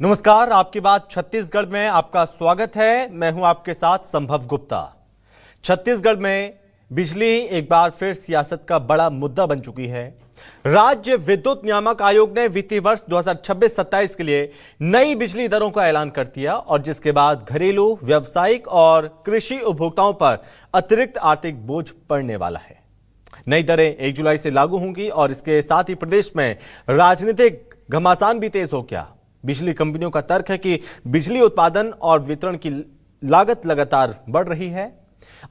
नमस्कार, आपकी बात छत्तीसगढ़ में आपका स्वागत है। मैं हूं आपके साथ संभव गुप्ता। छत्तीसगढ़ में बिजली एक बार फिर सियासत का बड़ा मुद्दा बन चुकी है। राज्य विद्युत नियामक आयोग ने वित्तीय वर्ष 2026-27 के लिए नई बिजली दरों का ऐलान कर दिया और जिसके बाद घरेलू, व्यावसायिक और कृषि उपभोक्ताओं पर अतिरिक्त आर्थिक बोझ पड़ने वाला है। नई दरें 1 जुलाई से लागू होंगी और इसके साथ ही प्रदेश में राजनीतिक घमासान भी तेज हो गया। बिजली कंपनियों का तर्क है कि बिजली उत्पादन और वितरण की लागत लगातार बढ़ रही है।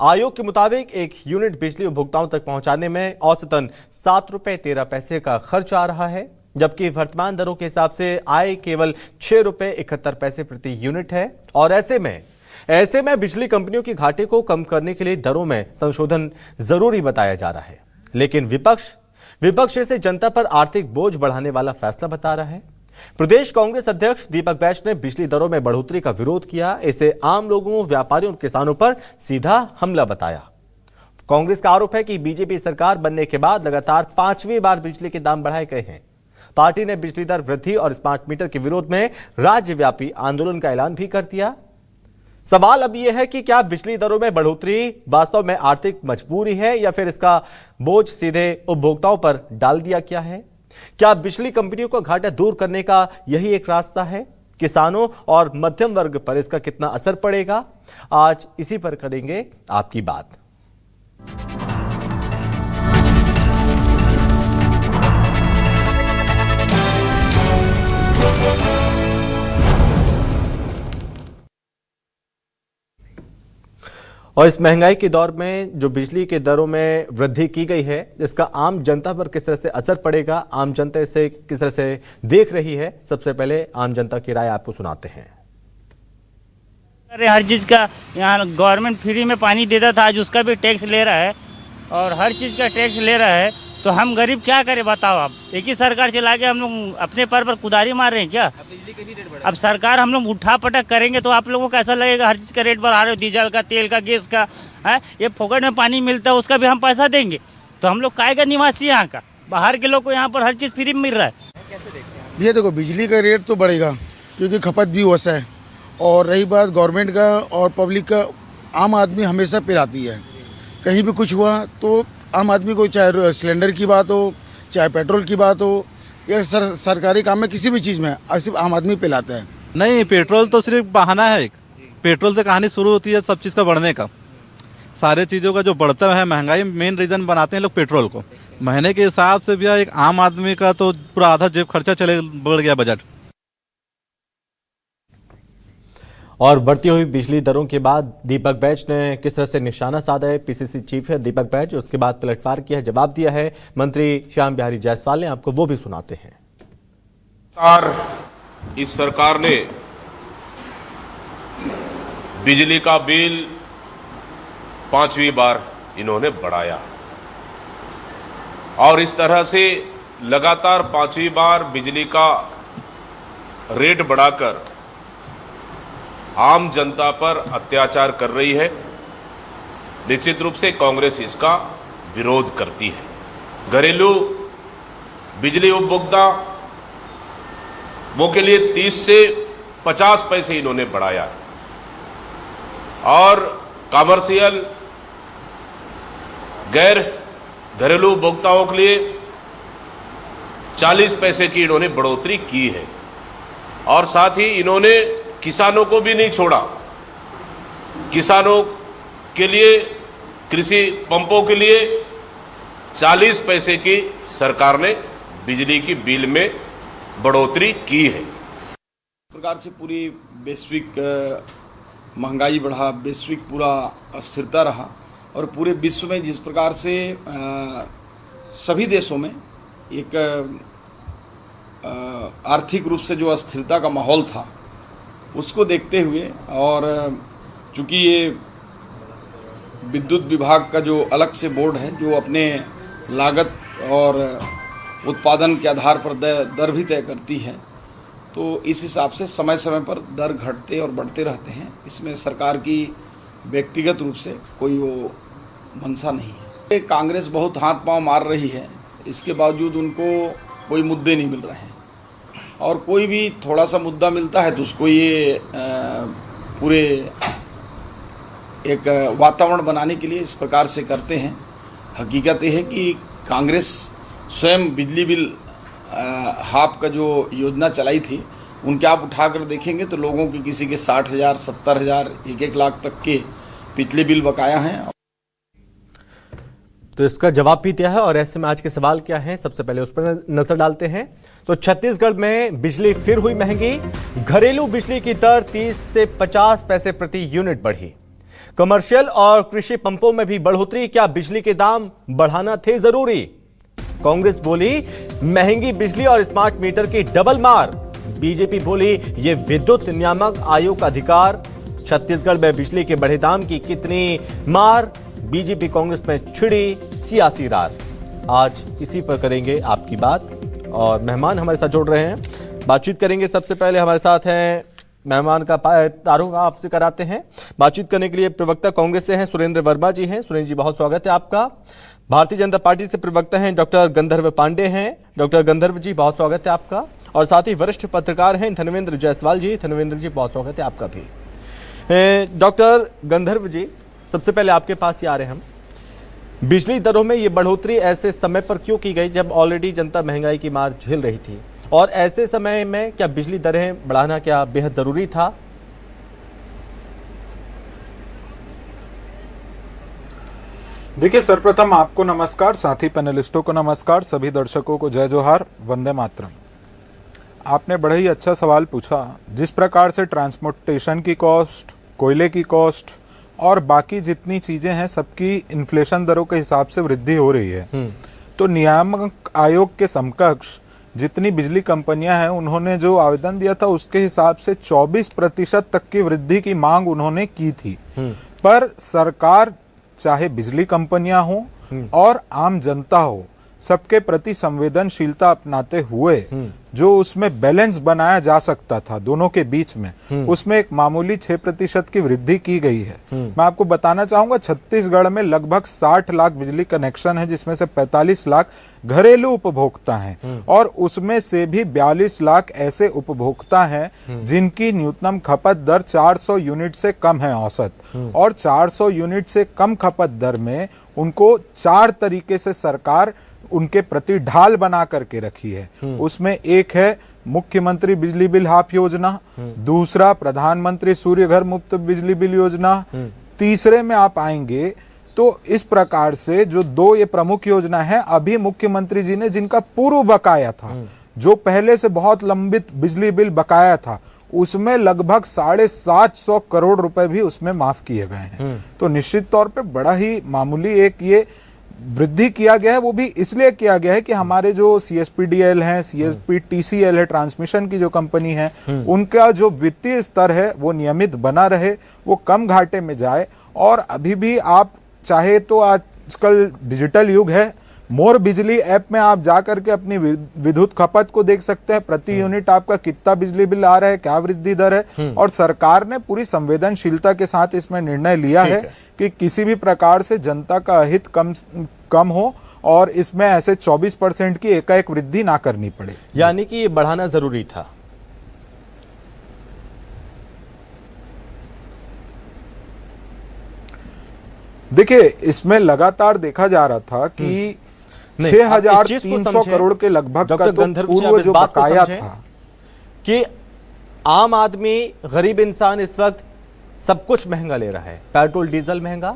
आयोग के मुताबिक एक यूनिट बिजली उपभोक्ताओं तक पहुंचाने में औसतन 7 रुपए 13 पैसे का खर्च आ रहा है, जबकि वर्तमान दरों के हिसाब से आय केवल 6 रुपए 71 पैसे प्रति यूनिट है। और ऐसे में बिजली कंपनियों की घाटे को कम करने के लिए दरों में संशोधन जरूरी बताया जा रहा है। लेकिन विपक्ष इसे जनता पर आर्थिक बोझ बढ़ाने वाला फैसला बता रहा है। प्रदेश कांग्रेस अध्यक्ष दीपक बैज ने बिजली दरों में बढ़ोतरी का विरोध किया। इसे आम लोगों, व्यापारियों और किसानों पर सीधा हमला बताया। कांग्रेस का आरोप है कि बीजेपी सरकार बनने के बाद लगातार 5वीं बार बिजली के दाम बढ़ाए गए हैं। पार्टी ने बिजली दर वृद्धि और स्मार्ट मीटर के विरोध में राज्यव्यापी आंदोलन का ऐलान भी कर दिया। सवाल अब यह है कि क्या बिजली दरों में बढ़ोतरी वास्तव में आर्थिक मजबूरी है या फिर इसका बोझ सीधे उपभोक्ताओं पर डाल दिया गया है? क्या बिजली कंपनियों को घाटा दूर करने का यही एक रास्ता है? किसानों और मध्यम वर्ग पर इसका कितना असर पड़ेगा? आज इसी पर करेंगे आपकी बात। और इस महंगाई के दौर में जो बिजली के दरों में वृद्धि की गई है, इसका आम जनता पर किस तरह से असर पड़ेगा, आम जनता इसे किस तरह से देख रही है, सबसे पहले आम जनता की राय आपको सुनाते हैं। अरे हर चीज़ का यहाँ गवर्नमेंट फ्री में पानी देता था, आज उसका भी टैक्स ले रहा है और हर चीज़ का टैक्स ले रहा है। तो हम गरीब क्या करें बताओ आप? एक ही सरकार चला के हम लोग अपने पर कुदारी मार रहे हैं क्या? अब सरकार हम लोग उठा पटक करेंगे तो आप लोगों को कैसा लगेगा? हर चीज़ का रेट बढ़ा रहे हो, डीजल का, तेल का, गैस का है। ये फोकट में पानी मिलता है, उसका भी हम पैसा देंगे तो हम लोग काहे का निवासी यहाँ का? बाहर के लोग को यहाँ पर हर चीज़ फ्री में मिल रहा है। ये देखो, बिजली का रेट तो बढ़ेगा क्योंकि खपत भी वैसा है। और रही बात गवर्नमेंट का और पब्लिक का, आम आदमी हमेशा पिलाती है। कहीं भी कुछ हुआ तो आम आदमी को, चाहे सिलेंडर की बात हो, चाहे पेट्रोल की बात हो, या सरकारी काम में किसी भी चीज़ में सिर्फ आम आदमी पिलाता है। नहीं, पेट्रोल तो सिर्फ बहाना है। पेट्रोल से कहानी शुरू होती है सब चीज़ का बढ़ने का। सारे चीज़ों का जो बढ़ता है महंगाई मेन रीज़न बनाते हैं लोग पेट्रोल को। महीने के हिसाब से भी एक आम आदमी का तो पूरा आधा जेब खर्चा बढ़ गया बजट। और बढ़ती हुई बिजली दरों के बाद दीपक बैज ने किस तरह से निशाना साधा है? पीसीसी चीफ है दीपक बैज, उसके बाद पलटवार किया है, जवाब दिया है मंत्री श्याम बिहारी जायसवाल ने। आपको वो भी सुनाते हैं। इस सरकार ने बिजली का बिल 5वीं बार इन्होंने बढ़ाया और इस तरह से लगातार 5वीं बार बिजली का रेट बढ़ाकर आम जनता पर अत्याचार कर रही है। निश्चित रूप से कांग्रेस इसका विरोध करती है। घरेलू बिजली उपभोक्ता वो के लिए 30 से 50 पैसे इन्होंने बढ़ाया और कमर्शियल गैर घरेलू उपभोक्ताओं के लिए 40 पैसे की इन्होंने बढ़ोतरी की है। और साथ ही इन्होंने किसानों को भी नहीं छोड़ा। किसानों के लिए, कृषि पंपों के लिए 40 पैसे की सरकार ने बिजली की बिल में बढ़ोतरी की है। इस प्रकार से पूरी वैश्विक महंगाई बढ़ा, वैश्विक पूरा अस्थिरता रहा और पूरे विश्व में जिस प्रकार से सभी देशों में एक आर्थिक रूप से जो अस्थिरता का माहौल था, उसको देखते हुए और चूँकि ये विद्युत विभाग का जो अलग से बोर्ड है जो अपने लागत और उत्पादन के आधार पर दर भी तय करती है, तो इस हिसाब से समय समय पर दर घटते और बढ़ते रहते हैं। इसमें सरकार की व्यक्तिगत रूप से कोई वो मंशा नहीं है। कांग्रेस बहुत हाथ पांव मार रही है, इसके बावजूद उनको कोई मुद्दे नहीं मिल रहे हैं। और कोई भी थोड़ा सा मुद्दा मिलता है तो उसको ये पूरे एक वातावरण बनाने के लिए इस प्रकार से करते हैं। हकीकत ये है कि कांग्रेस स्वयं बिजली बिल हाफ का जो योजना चलाई थी, उनके आप उठाकर देखेंगे तो लोगों के किसी के 60,000, 70,000, 1-1 लाख तक के पिछले बिल बकाया हैं। तो इसका जवाब भी दिया है और ऐसे में आज के सवाल क्या हैं, सबसे पहले उस पर नजर डालते हैं। तो छत्तीसगढ़ में बिजली फिर हुई महंगी। घरेलू बिजली की दर 30 से 50 पैसे प्रति यूनिट बढ़ी। कमर्शियल और कृषि पंपों में भी बढ़ोतरी। क्या बिजली के दाम बढ़ाना थे जरूरी? कांग्रेस बोली महंगी बिजली और स्मार्ट मीटर की डबल मार। बीजेपी बोली ये विद्युत नियामक आयोग का अधिकार। छत्तीसगढ़ में बिजली के बढ़े दाम की कितनी मार? बीजेपी कांग्रेस में छिड़ी सियासी रार। आज इसी पर करेंगे आपकी बात और मेहमान हमारे साथ जुड़ रहे हैं, बातचीत करेंगे। सबसे पहले हमारे साथ हैं, मेहमान का तारुफ आपसे कराते हैं। बातचीत करने के लिए प्रवक्ता कांग्रेस से हैं सुरेंद्र वर्मा जी हैं। सुरेंद्र जी, बहुत स्वागत है आपका। भारतीय जनता पार्टी से प्रवक्ता हैं डॉक्टर गंधर्व पांडे हैं। डॉक्टर गंधर्व जी, बहुत स्वागत है आपका। और साथ ही वरिष्ठ पत्रकार हैं धनवेंद्र जायसवाल जी। धनवेंद्र जी, बहुत स्वागत है आपका भी। डॉक्टर गंधर्व जी, सबसे पहले आपके पास ही आ रहे हैं हम। बिजली दरों में ये बढ़ोतरी ऐसे समय पर क्यों की गई जब ऑलरेडी जनता महंगाई की मार झेल रही थी? और ऐसे समय में क्या बिजली दरें बढ़ाना क्या बेहद जरूरी था? देखिए, सर्वप्रथम आपको नमस्कार, साथी पैनलिस्टों को नमस्कार, सभी दर्शकों को जय जोहार, वंदे मातरम। आपने बड़ा ही अच्छा सवाल पूछा। जिस प्रकार से ट्रांसपोर्टेशन की कॉस्ट, कोयले की कॉस्ट और बाकी जितनी चीजें हैं सबकी इन्फ्लेशन दरों के हिसाब से वृद्धि हो रही है, तो नियामक आयोग के समकक्ष जितनी बिजली कंपनियां हैं उन्होंने जो आवेदन दिया था उसके हिसाब से 24% तक की वृद्धि की मांग उन्होंने की थी। पर सरकार, चाहे बिजली कंपनियां हो और आम जनता हो, सबके प्रति संवेदनशीलता अपनाते हुए जो उसमें बैलेंस बनाया जा सकता था दोनों के बीच में, उसमें एक मामूली 6% की वृद्धि की गई है। मैं आपको बताना चाहूंगा, छत्तीसगढ़ में लगभग 60 लाख बिजली कनेक्शन है, जिसमें से 45 लाख घरेलू उपभोक्ता हैं और उसमें से भी 42 लाख ऐसे उपभोक्ता हैं जिनकी न्यूनतम खपत दर 400 यूनिट से कम है औसत। और 400 यूनिट से कम खपत दर में उनको 4 तरीके से सरकार उनके प्रति ढाल बना करके रखी है। उसमें एक है मुख्यमंत्री बिजली बिल हाफ योजना, दूसरा प्रधानमंत्री सूर्य घर मुफ्त बिजली बिल योजना, तीसरे में आप आएंगे तो इस प्रकार से जो 2 ये प्रमुख योजना है, अभी मुख्यमंत्री जी ने जिनका पूर्व बकाया था, जो पहले से बहुत लंबित बिजली बिल बकाया था, उसमें लगभग 750 करोड़ रुपए भी उसमें माफ किए गए हैं। तो निश्चित तौर पे बड़ा ही मामूली एक ये वृद्धि किया गया है। वो भी इसलिए किया गया है कि हमारे जो CSPDL हैं, CSPTCL है, ट्रांसमिशन की जो कंपनी है, उनका जो वित्तीय स्तर है वो नियमित बना रहे, वो कम घाटे में जाए। और अभी भी आप चाहे तो आजकल डिजिटल युग है, मोर बिजली ऐप में आप जाकर के अपनी विद्युत खपत को देख सकते हैं, प्रति यूनिट आपका कितना बिजली बिल आ रहा है, क्या वृद्धि दर है। और सरकार ने पूरी संवेदनशीलता के साथ इसमें निर्णय लिया है कि किसी भी प्रकार से जनता का हित कम हो और इसमें ऐसे 24% की एकाएक वृद्धि ना करनी पड़े। यानी कि ये बढ़ाना जरूरी था। देखिए, इसमें लगातार देखा जा रहा था कि 6,300 करोड़ के लगभग का तो पूर्व जो बकाया था कि आम आदमी, गरीब इंसान इस वक्त सब कुछ महंगा ले रहा है। पेट्रोल डीजल महंगा,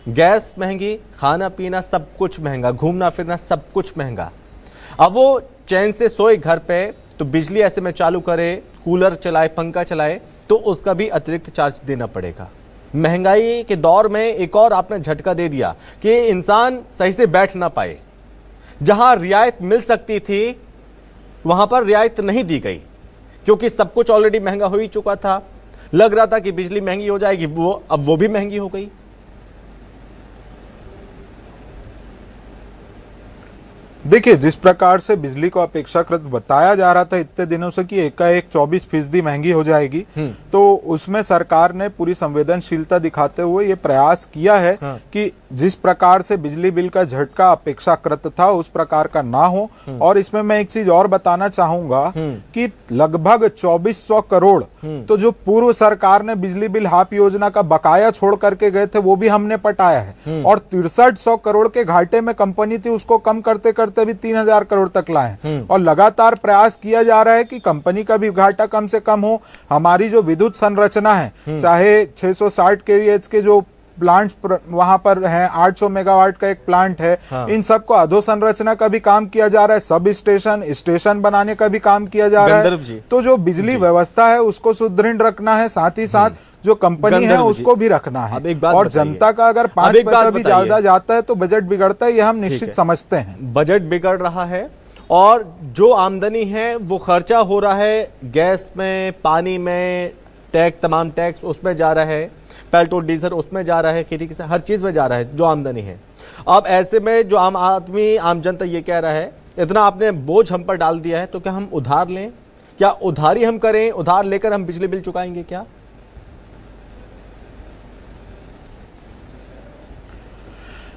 गैस महंगी, खाना पीना सब कुछ महंगा, घूमना फिरना सब कुछ महंगा। अब वो चैन से सोए घर पे तो बिजली ऐसे में चालू करे, कूलर चलाए, पंखा चलाए तो उसका भी अतिरिक्त चार्ज देना पड़ेगा। महंगाई के दौर में एक और आपने झटका दे दिया कि इंसान सही से बैठ ना पाए। जहां रियायत मिल सकती थी वहां पर रियायत नहीं दी गई क्योंकि सब कुछ ऑलरेडी महंगा हो ही चुका था। लग रहा था कि बिजली महंगी हो जाएगी, अब वो भी महंगी हो गई। देखिए, जिस प्रकार से बिजली को अपेक्षाकृत बताया जा रहा था इतने दिनों से कि एकाएक 24% महंगी हो जाएगी, तो उसमें सरकार ने पूरी संवेदनशीलता दिखाते हुए ये प्रयास किया है कि जिस प्रकार से बिजली बिल का झटका अपेक्षाकृत था उस प्रकार का ना हो। और इसमें मैं एक चीज और बताना चाहूंगा कि लगभग 2400 करोड़ तो जो पूर्व सरकार ने बिजली बिल हाफ योजना का बकाया छोड़ करके गए थे वो भी हमने पटाया है, और 6300 करोड़ के घाटे में कंपनी थी उसको कम करते करते भी 3000 करोड़ तक लाए। और लगातार प्रयास किया जा रहा है कि कंपनी का भी घाटा कम से कम हो। हमारी जो विद्युत संरचना है, चाहे 660 केवीएच के जो प्लांट वहां पर है, 800 मेगावाट का एक प्लांट है, इन सबको अधोसंरचना का भी काम किया जा रहा है, सब स्टेशन बनाने का भी काम किया जा रहा है। तो जो बिजली व्यवस्था है उसको सुदृढ़ रखना है, साथ ही साथ जो कंपनी है उसको भी रखना है। और जनता का अगर 5 पैसा भी ज्यादा जाता है तो बजट बिगड़ता है, ये हम निश्चित समझते हैं। बजट बिगड़ रहा है और जो आमदनी है वो खर्चा हो रहा है, गैस में, पानी में, टैक्स, तमाम टैक्स उसमें जा रहा है, पेट्रोल डीजल उसमें जा रहा है, खेती की हर चीज में जा रहा है जो आमदनी है। अब ऐसे में जो आम आदमी, आम जनता ये कह रहा है इतना आपने बोझ हम पर डाल दिया है तो क्या हम उधार लें, क्या उधारी हम करें, उधार लेकर हम बिजली बिल चुकाएंगे क्या?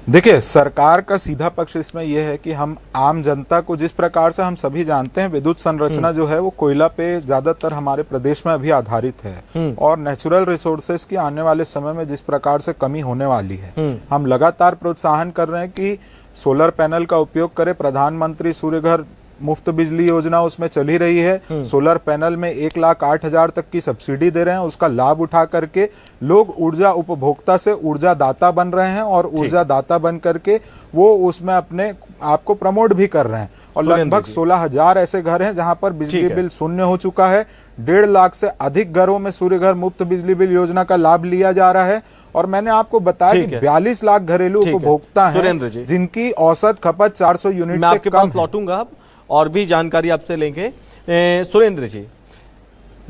देखिए, सरकार का सीधा पक्ष इसमें यह है कि हम आम जनता को, जिस प्रकार से हम सभी जानते हैं विद्युत संरचना जो है वो कोयला पे ज्यादातर हमारे प्रदेश में अभी आधारित है, और नेचुरल रिसोर्सेज की आने वाले समय में जिस प्रकार से कमी होने वाली है, हम लगातार प्रोत्साहन कर रहे हैं कि सोलर पैनल का उपयोग करें। प्रधानमंत्री सूर्य घर मुफ्त बिजली योजना उसमें चली रही है, सोलर पैनल में 1,08,000 तक की सब्सिडी दे रहे हैं, उसका लाभ उठा करके लोग ऊर्जा उपभोक्ता से ऊर्जा दाता बन रहे हैं, और ऊर्जा दाता बन करके वो उसमें अपने आप को प्रमोट भी कर रहे हैं। और लगभग 16,000 ऐसे घर हैं जहां पर बिजली बिल शून्य हो चुका है। 1.5 लाख से अधिक घरों में सूर्य घर मुफ्त बिजली बिल योजना का लाभ लिया जा रहा है। और मैंने आपको बताया कि 42 लाख घरेलू उपभोक्ता हैं जिनकी औसत खपत 400 यूनिट मैं आपके पास लौटूंगा अब और भी जानकारी आपसे लेंगे। सुरेंद्र जी,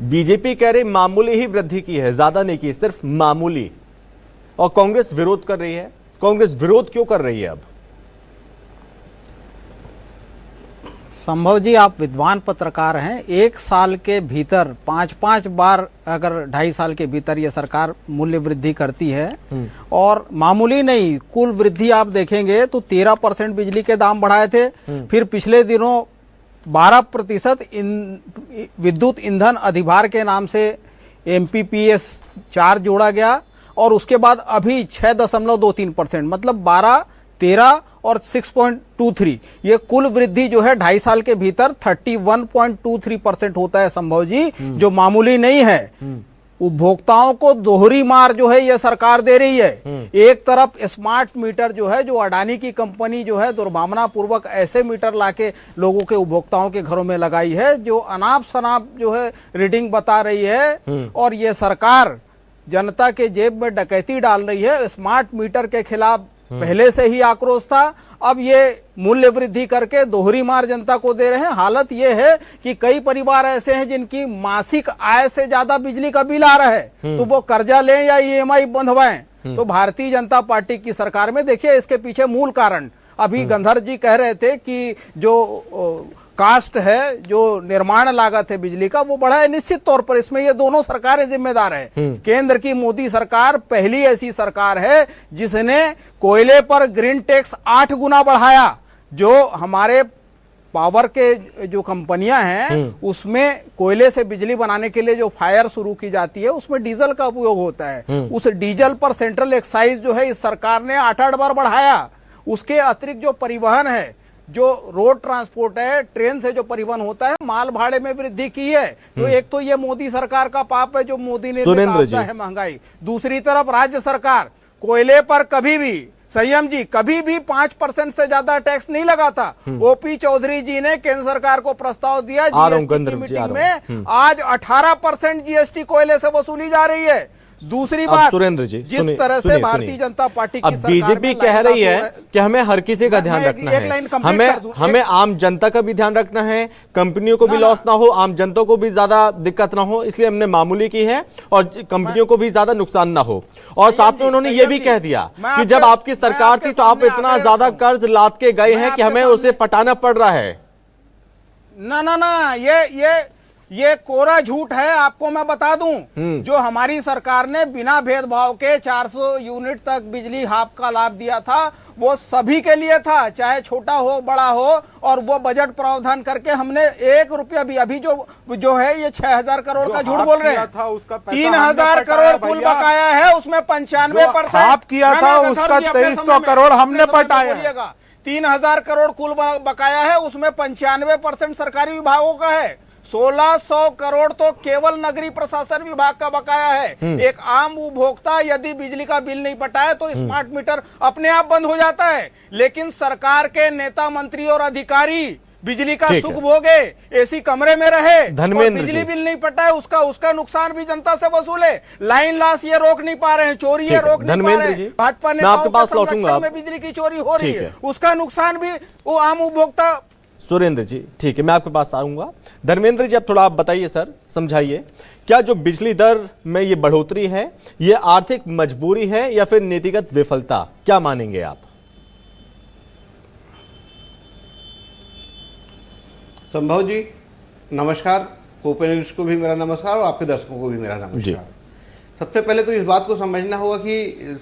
बीजेपी कह रही मामूली ही वृद्धि की है, ज्यादा नहीं की, सिर्फ मामूली, और कांग्रेस विरोध कर रही है। कांग्रेस विरोध क्यों कर रही है? अब संभव जी, आप विद्वान पत्रकार हैं, 1 साल के भीतर 5-5 बार, अगर 2.5 साल के भीतर ये सरकार मूल्य वृद्धि करती है, और मामूली नहीं, कुल वृद्धि आप देखेंगे तो 13% बिजली के दाम बढ़ाए थे, फिर पिछले दिनों 12% विद्युत ईंधन अधिभार के नाम से MPPS चार्ज जोड़ा गया, और उसके बाद अभी 6.23%, मतलब 12, 13 और 6.23, ये कुल वृद्धि जो है 2.5 साल के भीतर 31.23% होता है संभव जी, जो मामूली नहीं है। उपभोक्ताओं को दोहरी मार जो है ये सरकार दे रही है। एक तरफ स्मार्ट मीटर जो है, जो अडानी की कंपनी जो है दुर्भावना पूर्वक ऐसे मीटर लाके लोगों के, उपभोक्ताओं के घरों में लगाई है जो अनाप शनाप जो है रीडिंग बता रही है, और ये सरकार जनता के जेब में डकैती डाल रही है। स्मार्ट मीटर के खिलाफ पहले से ही आक्रोश था, अब ये मूल्य वृद्धि करके दोहरी मार जनता को दे रहे हैं। हालत ये है कि कई परिवार ऐसे हैं जिनकी मासिक आय से ज्यादा बिजली का बिल आ रहा है, तो वो कर्जा लें या EMI बंधवाएं। तो भारतीय जनता पार्टी की सरकार में देखिए इसके पीछे मूल कारण, अभी गंधर जी कह रहे थे कि जो कास्ट है, जो निर्माण लागत है बिजली का, वो बढ़ा है। निश्चित तौर पर इसमें ये दोनों सरकारें जिम्मेदार है। केंद्र की मोदी सरकार पहली ऐसी सरकार है जिसने कोयले पर ग्रीन टैक्स 8 गुना बढ़ाया। जो हमारे पावर के जो कंपनियां हैं उसमें कोयले से बिजली बनाने के लिए जो फायर शुरू की जाती है उसमें डीजल का उपयोग होता है। उस डीजल पर सेंट्रल एक्साइज जो है इस सरकार ने 8-8 बार बढ़ाया। उसके अतिरिक्त जो परिवहन है, जो रोड ट्रांसपोर्ट है, ट्रेन से जो परिवहन होता है, माल भाड़े में वृद्धि की है। तो एक तो ये मोदी सरकार का पाप है जो मोदी ने निकाला है महंगाई। दूसरी तरफ राज्य सरकार कोयले पर कभी भी, संयम जी, कभी भी 5% से ज्यादा टैक्स नहीं लगाता। OP चौधरी जी ने केंद्र सरकार को प्रस्ताव दिया GST की मीटिंग में, आज 18% GST कोयले से वसूली जा रही है। दूसरी अब बात, सुरेंद्र जी जिस सुनिए, तरह से सुनिए, भारतीय सुनिए। जनता पार्टी की अब सरकार बीजेपी में कह लाइन रही लास है हो रहा कि हमें हर किसी का मैं ध्यान एक रखना लाइन है, कंप्लीट कर दूं। हमें हमें आम जनता का भी ध्यान रखना है, कंपनियों को भी लॉस ना हो, आम जनता को भी ज्यादा दिक्कत ना हो, इसलिए हमने मामूली की है और कंपनियों को भी ज्यादा नुकसान ना हो। और साथ में उन्होंने ये भी कह दिया कि जब आपकी सरकार थी तो आप इतना ज्यादा कर्ज लाद के गए हैं कि हमें उसे पटाना पड़ रहा है। ना ना ना, ये कोरा झूठ है। आपको मैं बता दूं, जो हमारी सरकार ने बिना भेदभाव के 400 यूनिट तक बिजली हाफ का लाभ दिया था, वो सभी के लिए था, चाहे छोटा हो बड़ा हो, और वो बजट प्रावधान करके हमने 1 रुपया भी, अभी जो है ये 6000 करोड़ का झूठ बोल रहे हैं। 3000 करोड़ कुल बकाया है, उसमें 95% हाफ किया था उसका 2300 करोड़ हमने पटाया। 3000 करोड़ कुल बकाया है, उसमें 95% सरकारी विभागों का है। 1600 करोड़ तो केवल नगरीय प्रशासन विभाग का बकाया है। एक आम उपभोक्ता यदि बिजली का बिल नहीं पटाए तो स्मार्ट मीटर अपने आप बंद हो जाता है, लेकिन सरकार के नेता मंत्री और अधिकारी बिजली का सुख भोगे, एसी कमरे में रहे, और बिजली बिल नहीं पटाए, उसका नुकसान भी जनता से वसूले। लाइन लॉस ये रोक नहीं पा रहे हैं, चोरी ये रोक नहीं पा रहे हैं, भाजपा नेताओं के संरक्षण में बिजली की चोरी हो रही है, उसका नुकसान भी वो आम उपभोक्ता। सुरेंद्र जी ठीक है, मैं आपके पास आऊंगा। धर्मेंद्र जी अब थोड़ा आप बताइए सर, समझाइए, क्या जो बिजली दर में ये बढ़ोतरी है ये आर्थिक मजबूरी है या फिर नीतिगत विफलता, क्या मानेंगे आप? संभव जी नमस्कार, कोपेनिल्स को भी मेरा नमस्कार और आपके दर्शकों को भी मेरा नमस्कार। सबसे पहले तो इस बात को समझना होगा कि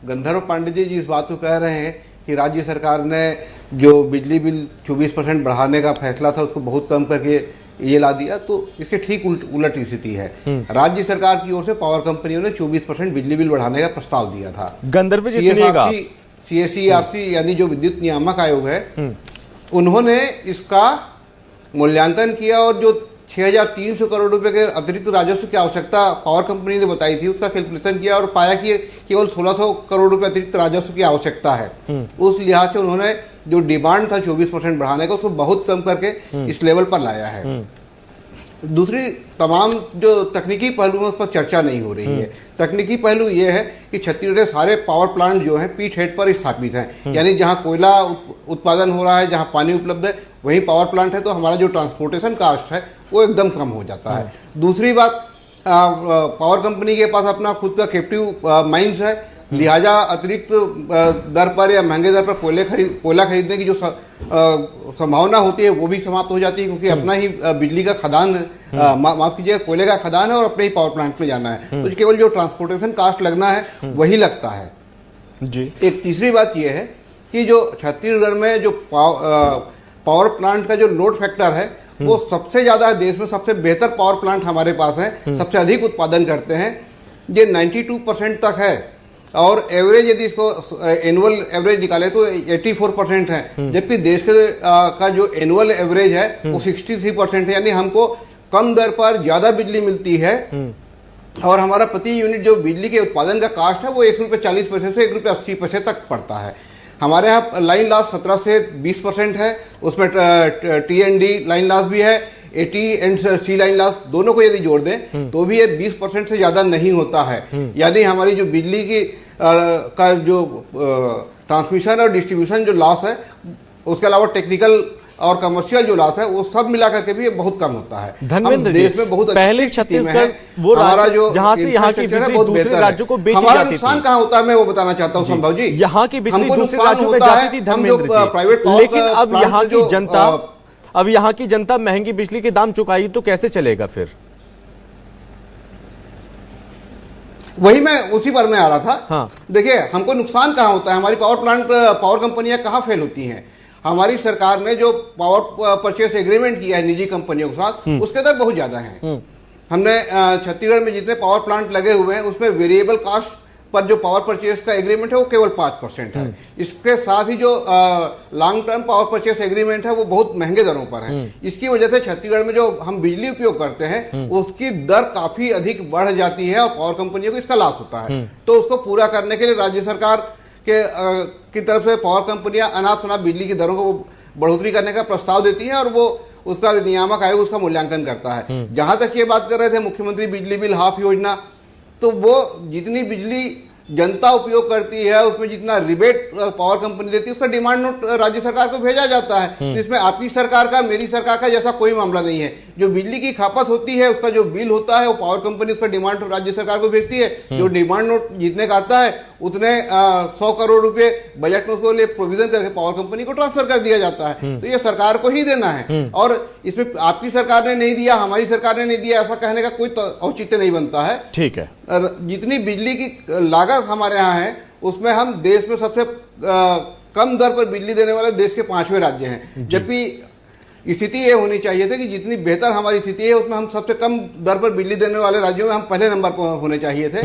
गंधर्व पांडे जी इस बात को कह रहे हैं कि राज्य सरकार ने जो बिजली बिल 24% बढ़ाने का फैसला था उसको बहुत कम करके ये ला दिया, तो इसके ठीक उलट स्थिति है। राज्य सरकार की ओर से पावर कंपनियों ने 24% बिजली बिल बढ़ाने का प्रस्ताव दिया था। गंधर्व जी सुनिएगा, CSERC यानी जो विद्युत नियामक आयोग है, उन्होंने इसका मूल्यांकन किया और जो 6300 करोड़ रुपए के अतिरिक्त राजस्व की आवश्यकता पावर कंपनी ने बताई थी, उसका कैलकुलेशन किया और पाया कि केवल 1600 करोड़ रुपए अतिरिक्त राजस्व की आवश्यकता है। उस लिहाज से उन्होंने जो डिमांड था 24% बढ़ाने का, उसको बहुत कम करके इस लेवल पर लाया है। दूसरी तमाम जो तकनीकी पहलू में उस पर चर्चा नहीं हो रही है। तकनीकी पहलू ये है कि छत्तीसगढ़ के सारे पावर प्लांट जो हैं पीट हेड पर स्थापित हैं, यानी जहां कोयला उत्पादन हो रहा है, जहां पानी उपलब्ध है वहीं पावर प्लांट है, तो हमारा जो ट्रांसपोर्टेशन कास्ट है वो एकदम कम हो जाता है। दूसरी बात, पावर कंपनी के पास अपना खुद का कैप्टिव माइंस है, लिहाजा अतिरिक्त दर पर या महंगे दर पर कोयला खरीदने की जो संभावना होती है वो भी समाप्त हो जाती है, क्योंकि अपना ही बिजली का खदान, माफ कीजिएगा कोयले का खदान है और अपने ही पावर प्लांट में जाना है, तो केवल जो ट्रांसपोर्टेशन कास्ट लगना है वही लगता है जी। एक तीसरी बात यह है कि जो छत्तीसगढ़ में जो पावर प्लांट का जो लोड फैक्टर है वो सबसे ज्यादा है देश में, सबसे बेहतर पावर प्लांट हमारे पास है, सबसे अधिक उत्पादन करते हैं, ये 92% तक है, और एवरेज यदि इसको एनुअल एवरेज निकाले तो 84% है, जबकि देश के का जो एनुअल एवरेज है वो 63% है, यानी हमको कम दर पर ज्यादा बिजली मिलती है, और हमारा प्रति यूनिट जो बिजली के उत्पादन का कास्ट है वो 1.40 रुपये से 1.80 रुपये तक पड़ता है। हमारे यहाँ लाइन लॉस 17 से 20% है, उसमें T&D लाइन लॉस भी है, AT and C line loss दोनों को यदि जोड़ दें तो भी ये 20% से ज़्यादा नहीं होता है। यानी हमारी जो बिजली की का जो ट्रांसमिशन और डिस्ट्रीब्यूशन जो लॉस है, उसके अलावा टेक्निकल और कमर्शियल जो लॉस है वो सब मिला करके भी ये बहुत कम होता है। धर्मेंद्र जी, देश में बहुत पहले छत्तीसगढ़ वो हमारा जो जहां से यहाँ की बिजली दूसरे राज्यों को बेची हमारा जाती नुकसान थी, कहाँ होता है मैं वो बताना चाहता हूँ संभव जी। यहाँ की बिजली हमको दूसरे नुकसान राज्यों में होता जाती है, थी हम जो धर्मेंद्र प्राइवेट जी, लेकिन अब यहाँ की जनता महंगी बिजली के दाम चुकाई तो कैसे चलेगा फिर? वही मैं उसी पर मैं आ रहा था। हाँ। देखिए हमको नुकसान कहाँ होता है, हमारी पावर कंपनियां कहाँ फेल होती हैं। हमारी सरकार ने जो पावर परचेस एग्रीमेंट किया है निजी कंपनियों के साथ, उसके दर बहुत ज्यादा है। हमने छत्तीसगढ़ में जितने पावर प्लांट लगे हुए हैं उसमें वेरिएबल कास्ट पर जो पावर परचेस का एग्रीमेंट है वो केवल 5% है। इसके साथ ही जो long term power purchase agreement है वो बहुत महंगे दरों पर है। इसकी वजह से छत्तीसगढ़ में जो हम बिजली उपयोग करते हैं उसकी दर काफी अधिक बढ़ जाती है और पावर कंपनियों को इसका लॉस होता है। तो उसको पूरा करने के लिए राज्य सरकार की तरफ से पावर कंपनियां अनाप शनाप बिजली की दरों को बढ़ोतरी करने का प्रस्ताव देती हैं और वो उसका नियामक आयोग उसका मूल्यांकन करता है। जहां तक ये बात कर रहे थे मुख्यमंत्री बिजली बिल हाफ योजना, तो वो जितनी बिजली जनता उपयोग करती है उसमें जितना रिबेट पावर कंपनी देती है उसका डिमांड नोट राज्य सरकार को भेजा जाता है। तो इसमें आपकी सरकार का मेरी सरकार का जैसा कोई मामला नहीं है। जो बिजली की खपत होती है उसका जो बिल होता है वो पावर कंपनी उसका डिमांड राज्य सरकार को भेजती है। जो डिमांड नोट जितने का आता है उतने 100 करोड़ रुपए बजट में उसको लिए प्रोविजन करके पावर कंपनी को ट्रांसफर कर दिया जाता है। तो ये सरकार को ही देना है और इसमें आपकी सरकार ने नहीं दिया, हमारी सरकार ने नहीं दिया, ऐसा कहने का कोई औचित्य नहीं बनता है। ठीक है। जितनी बिजली की लागत हमारे यहाँ है उसमें हम देश में सबसे कम दर पर बिजली देने वाले देश के 5वें राज्य हैं। जबकि स्थिति ये होनी चाहिए थी कि जितनी बेहतर हमारी स्थिति है उसमें हम सबसे कम दर पर बिजली देने वाले राज्यों में हम पहले नंबर पर होने चाहिए थे।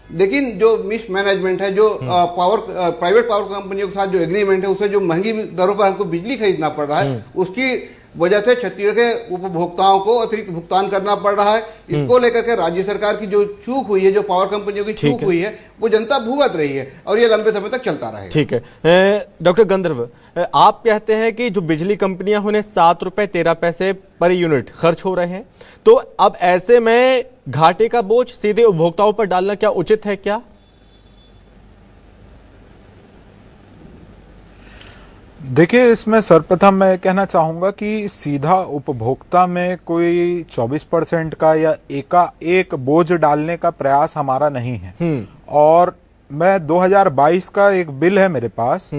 लेकिन जो मिस मैनेजमेंट है, जो प्राइवेट पावर कंपनियों के साथ जो एग्रीमेंट है, उससे जो महंगी दरों पर हमको बिजली खरीदना पड़ रहा है उसकी वजह से छत्तीसगढ़ के उपभोक्ताओं को अतिरिक्त भुगतान करना पड़ रहा है। इसको लेकर के राज्य सरकार की जो चूक हुई है, जो पावर कंपनियों की चूक हुई है, वो जनता भुगत रही है और ये लंबे समय तक चलता रहेगा। ठीक है। डॉक्टर गंधर्व, आप कहते हैं कि जो बिजली कंपनियां उन्हें 7 रुपए 13 पैसे पर यूनिट खर्च हो रहे हैं, तो अब ऐसे में घाटे का बोझ सीधे उपभोक्ताओं पर डालना क्या उचित है क्या? देखिए, इसमें सर्वप्रथम मैं कहना चाहूंगा कि सीधा उपभोक्ता में कोई 24% का या एक बोझ डालने का प्रयास हमारा नहीं है। और मैं 2022 का एक बिल है मेरे पास,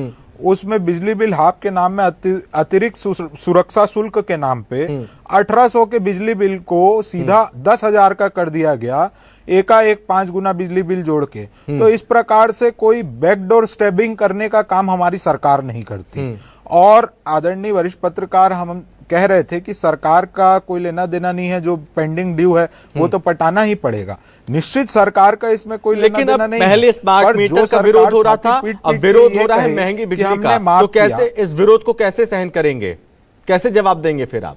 उसमें बिजली बिल हाफ के नाम में अतिरिक्त सुरक्षा शुल्क के नाम पे 1800 के बिजली बिल को सीधा 10,000 का कर दिया गया, एकाएक 5 गुना बिजली बिल जोड़ के। तो इस प्रकार से कोई बैकडोर स्टैबिंग करने का काम हमारी सरकार नहीं करती। और आदरणीय वरिष्ठ पत्रकार, हम कह रहे थे कि सरकार का कोई लेना देना नहीं है, जो पेंडिंग ड्यू है वो तो पटाना ही पड़ेगा। निश्चित सरकार का इसमें कोई लेना देना नहीं है। पहले स्मार्ट मीटर का विरोध हो रहा था, अब विरोध हो रहा है महंगी बिजली का, तो कैसे इस विरोध को कैसे सहन करेंगे, कैसे जवाब देंगे फिर आप?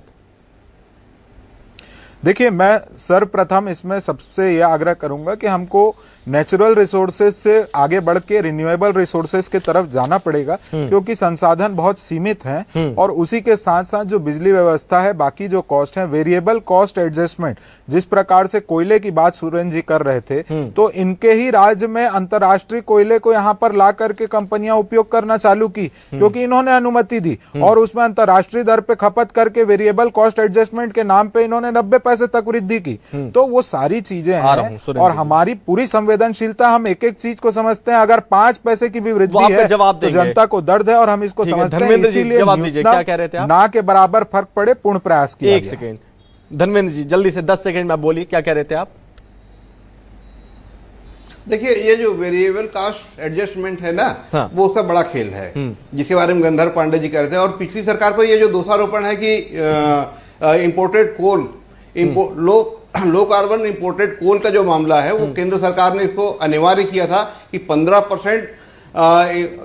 देखिए, मैं सर्वप्रथम इसमें सबसे यह आग्रह करूंगा कि हमको नेचुरल रिसोर्सेज से आगे बढ़ के रिन्यूएबल रिसोर्सेज की तरफ जाना पड़ेगा, क्योंकि संसाधन बहुत सीमित हैं। और उसी के साथ साथ जो बिजली व्यवस्था है, बाकी जो कॉस्ट है, वेरिएबल कॉस्ट एडजस्टमेंट, जिस प्रकार से कोयले की बात सुरेंद्र जी कर रहे थे, तो इनके ही राज्य में अंतर्राष्ट्रीय कोयले को यहाँ पर ला करके कंपनियां उपयोग करना चालू की, क्योंकि इन्होंने अनुमति दी और उसमें अंतर्राष्ट्रीय दर पे खपत करके वेरिएबल कॉस्ट एडजस्टमेंट के नाम पे इन्होंने 90 पैसे तक वृद्धि की। तो वो सारी चीजें हैं और हमारी पूरी संवेदनशीलता, हम एक एक चीज को समझते हैं। अगर 5 पैसे की भी वृद्धि है तो जनता को दर्द है और हम इसको समझते हैं। इसीलिए जवाब दीजिए, क्या कह रहे थे आप? ना के बराबर फर्क पड़े, पूर्ण प्रयास किया। एक सेकेंड धर्मेंद्र जी, जल्दी से 10 सेकेंड में बोलिए, क्या कह रहे थे आप? देखिए, ये जो वेरिएबल कास्ट एडजस्टमेंट है ना, हाँ। वो उसका बड़ा खेल है, जिसके बारे में गंधर्व पांडे जी कह रहे थे। और पिछली सरकार पर ये जो दोषारोपण है कि इंपोर्टेड कोल, लो कार्बन इंपोर्टेड कोल का जो मामला है, वो केंद्र सरकार ने इसको अनिवार्य किया था कि 15%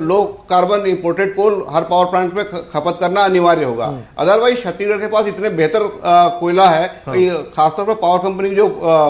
लो कार्बन इंपोर्टेड कोल हर पावर प्लांट में खपत करना अनिवार्य होगा। अदरवाइज छत्तीसगढ़ के पास इतने बेहतर कोयला है, खासतौर पर पावर कंपनी को जो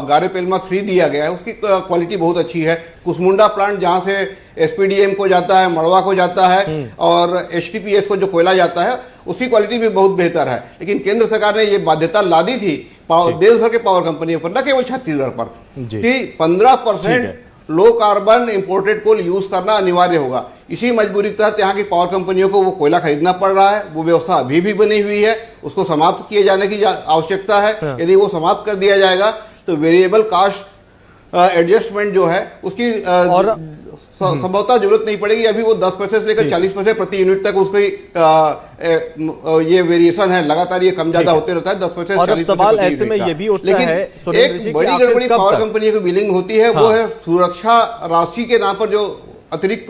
गारे पेलमा 3 दिया गया है उसकी क्वालिटी बहुत अच्छी है। कुसमुंडा प्लांट जहां से एसपीडीएम को जाता है, मड़वा को जाता है और एचटीपीएस को जो कोयला जाता है, उसकी क्वालिटी भी बहुत बेहतर है। लेकिन केंद्र सरकार ने ये बाध्यता लादी थी देश भर के पावर कंपनियों पर, न केवल छत्तीसगढ़ पर, कि 15% लो कार्बन इंपोर्टेड कोल यूज करना अनिवार्य होगा। इसी मजबूरी के तहत यहाँ की पावर कंपनियों को वो कोयला खरीदना पड़ रहा है। वो व्यवस्था अभी भी बनी हुई है, उसको समाप्त किए जाने की आवश्यकता है। यदि वो समाप्त कर दिया जाएगा तो वेरिएबल कास्ट एडजस्टमेंट जो है उसकी और संभवतः जरूरत नहीं पड़ेगी। अभी वो 10 पैसे से लेकर 40 पैसे प्रति यूनिट तक उसकी ये वेरिएशन है, लगातार ये कम ज्यादा होते रहता है, 10 पैसे 40 पैसे। सवाल ऐसे में ये भी उठता है, एक बड़ी गड़बड़ी पावर कंपनी की बिलिंग होती है, वो है सुरक्षा राशि के नाम पर जो अतिरिक्त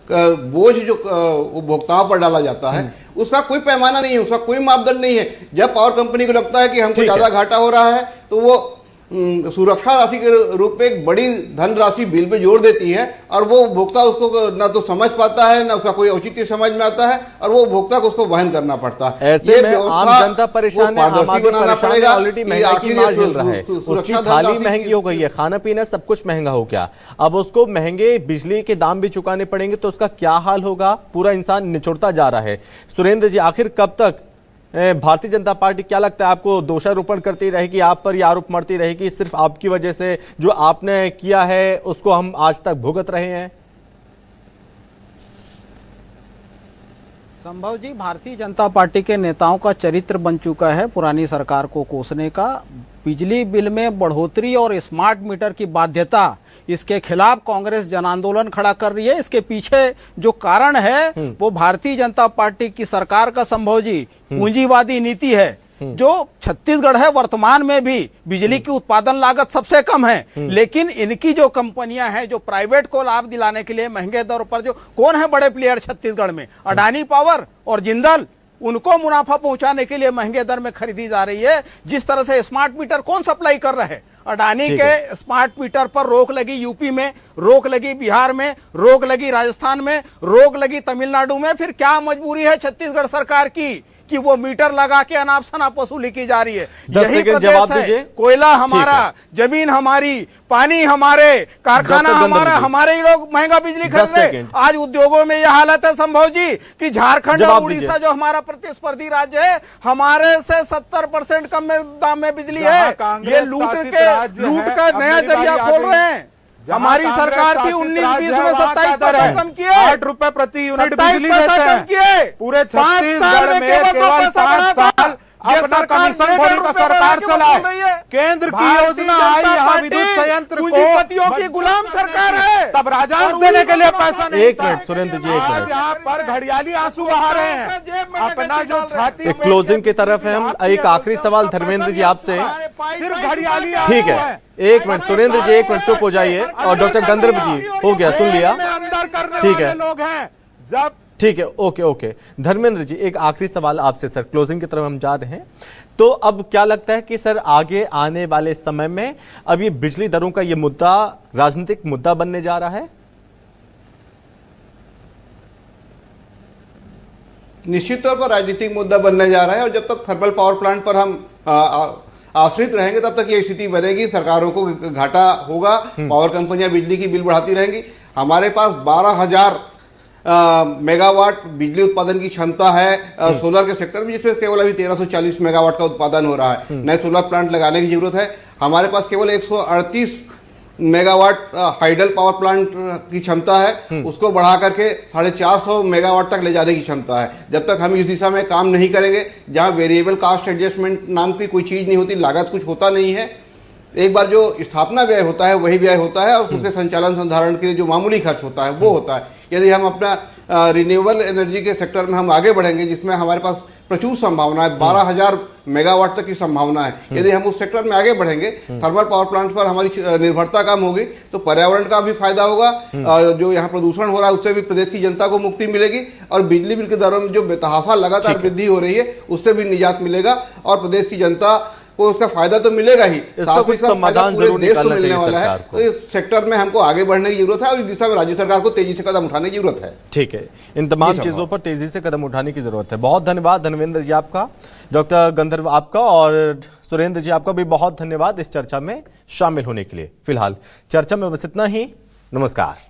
बोझ जो उपभोक्ताओं पर डाला जाता है, उसका कोई पैमाना नहीं है, उसका कोई मापदंड नहीं है। जब पावर कंपनी को लगता है कि हमको ज्यादा घाटा हो रहा है तो वो सुरक्षा राशि के रूप में एक बड़ी धनराशि बिल पे जोड़ देती है और वो उपभोक्ता उसको ना तो समझ पाता है, ना उसका कोई औचित्य समझ में आता है और वो उपभोक्ता को उसको वहन करना पड़ता है। ऐसे में आम जनता परेशान है, आम आदमी परेशान है, ऑलरेडी महंगाई की मार झेल रहा है, उसकी थाली महंगी हो गई है, खाना पीना सब कुछ महंगा हो गया, अब उसको महंगे बिजली के दाम भी चुकाने पड़ेंगे, तो उसका क्या हाल होगा? पूरा इंसान निचुड़ता जा रहा है। सुरेंद्र जी, आखिर कब तक भारतीय जनता पार्टी क्या लगता है आपको दोषारोपण करती रहेगी, आप पर ये आरोप मढ़ती रहेगी सिर्फ आपकी वजह से जो आपने किया है उसको हम आज तक भुगत रहे हैं? संभव जी, भारतीय जनता पार्टी के नेताओं का चरित्र बन चुका है पुरानी सरकार को कोसने का। बिजली बिल में बढ़ोतरी और स्मार्ट मीटर की बाध्यता, इसके खिलाफ कांग्रेस जन आंदोलन खड़ा कर रही है। इसके पीछे जो कारण है वो भारतीय जनता पार्टी की सरकार का संभव जी पूंजीवादी नीति है। जो छत्तीसगढ़ है वर्तमान में भी बिजली की उत्पादन लागत सबसे कम है, लेकिन इनकी जो कंपनियां हैं जो प्राइवेट को लाभ दिलाने के लिए महंगे दर पर, जो कौन है बड़े प्लेयर छत्तीसगढ़ में, अडानी पावर और जिंदल, उनको मुनाफा पहुंचाने के लिए महंगे दर में खरीदी जा रही है। जिस तरह से स्मार्ट मीटर कौन सप्लाई कर रहा है? अडानी के स्मार्ट मीटर पर रोक लगी यूपी में, रोक लगी बिहार में, रोक लगी राजस्थान में, रोक लगी तमिलनाडु में। फिर क्या मजबूरी है छत्तीसगढ़ सरकार की कि वो मीटर लगा के अनाप शनाप वसूली की जा रही है? यही जवाब दीजिए। कोयला हमारा, जमीन हमारी, पानी हमारे, कारखाना हमारा, हमारे ही लोग महंगा बिजली खरीदे। आज उद्योगों में यह हालत है संभव जी कि झारखंड और उड़ीसा जो हमारा प्रतिस्पर्धी राज्य है, हमारे से 70% कम दाम में बिजली है। ये लूट का नया जरिया खोल रहे हैं। हमारी सरकार थी 19-20 में 27 पैसा कम किए, 8 रुपए प्रति यूनिट बिजली देते हैं। पूरे छत्तीसगढ़ में केवल 5 साल अपना कमीशन खोरी का सरकार चलाए। केंद्र की योजना आई, यहाँ विद्युत संयंत्र पूंजीपतियों की गुलाम सरकार है, तब राजस्व देने के लिए पैसा नहीं। एक मिनट सुरेंद्र जी, एक मिनट, यहाँ पर घड़ियाली आंसू बहा रहे हैं अपना जो छाती। क्लोजिंग की तरफ है हम। एक आखिरी सवाल धर्मेंद्र जी आपसे, सिर्फ घड़ियाली। ठीक है, एक मिनट सुरेंद्र जी, एक मिनट चुप हो जाइए। और डॉक्टर गंधर्व जी, हो गया, सुन लिया, ठीक है, लोग हैं जब ठीक है, ओके। धर्मेंद्र जी, एक आखिरी सवाल आपसे सर, क्लोजिंग की तरफ हम जा रहे हैं। तो अब क्या लगता है कि सर आगे आने वाले समय में अब ये बिजली दरों का ये मुद्दा राजनीतिक मुद्दा बनने जा रहा है? निश्चित तौर पर राजनीतिक मुद्दा बनने जा रहा है, और जब तक थर्मल पावर प्लांट पर हम आश्रित रहेंगे तब तक ये स्थिति बनेगी, सरकारों को घाटा होगा, पावर कंपनियां बिजली की बिल बढ़ाती रहेंगी। हमारे पास 12,000 मेगावाट बिजली उत्पादन की क्षमता है सोलर के सेक्टर में, जिसमें केवल अभी 1340 मेगावाट का उत्पादन हो रहा है। नए सोलर प्लांट लगाने की जरूरत है। हमारे पास केवल 138 मेगावाट हाइडल पावर प्लांट की क्षमता है, उसको बढ़ा करके 450 मेगावाट तक ले जाने की क्षमता है। जब तक हम इस दिशा में काम नहीं करेंगे, जहां वेरिएबल कास्ट एडजस्टमेंट नाम की कोई चीज नहीं होती, लागत कुछ होता नहीं है, एक बार जो स्थापना व्यय होता है वही व्यय होता है, और उसके संचालन संधारण के लिए जो मामूली खर्च होता है वो होता है। यदि हम अपना रिन्यूएबल एनर्जी के सेक्टर में हम आगे बढ़ेंगे, जिसमें हमारे पास प्रचुर संभावना है, 12,000 मेगावाट तक की संभावना है, यदि हम उस सेक्टर में आगे बढ़ेंगे, थर्मल पावर प्लांट पर हमारी निर्भरता कम होगी, तो पर्यावरण का भी फायदा होगा, जो यहाँ प्रदूषण हो रहा है उससे भी प्रदेश की जनता को मुक्ति मिलेगी, और बिजली बिल के दरों में जो बेतहाशा लगातार वृद्धि हो रही है उससे भी निजात मिलेगा, और प्रदेश की जनता को उसका फायदा तो मिलेगा ही, इसका कुछ समाधान जरूर निकालना चाहिए सरकार को। तो इस सेक्टर में हमको आगे बढ़ने की जरूरत है, और इस दिशा में राज्य सरकार को तेजी से कदम उठाने की जरूरत है। ठीक है, इन तमाम चीजों पर तेजी से कदम उठाने की जरूरत है। बहुत धन्यवाद धर्मेंद्र जी आपका, डॉक्टर गंधर्व आपका, और सुरेंद्र जी आपका भी बहुत धन्यवाद इस चर्चा में शामिल होने के लिए। फिलहाल चर्चा में बस इतना ही। नमस्कार।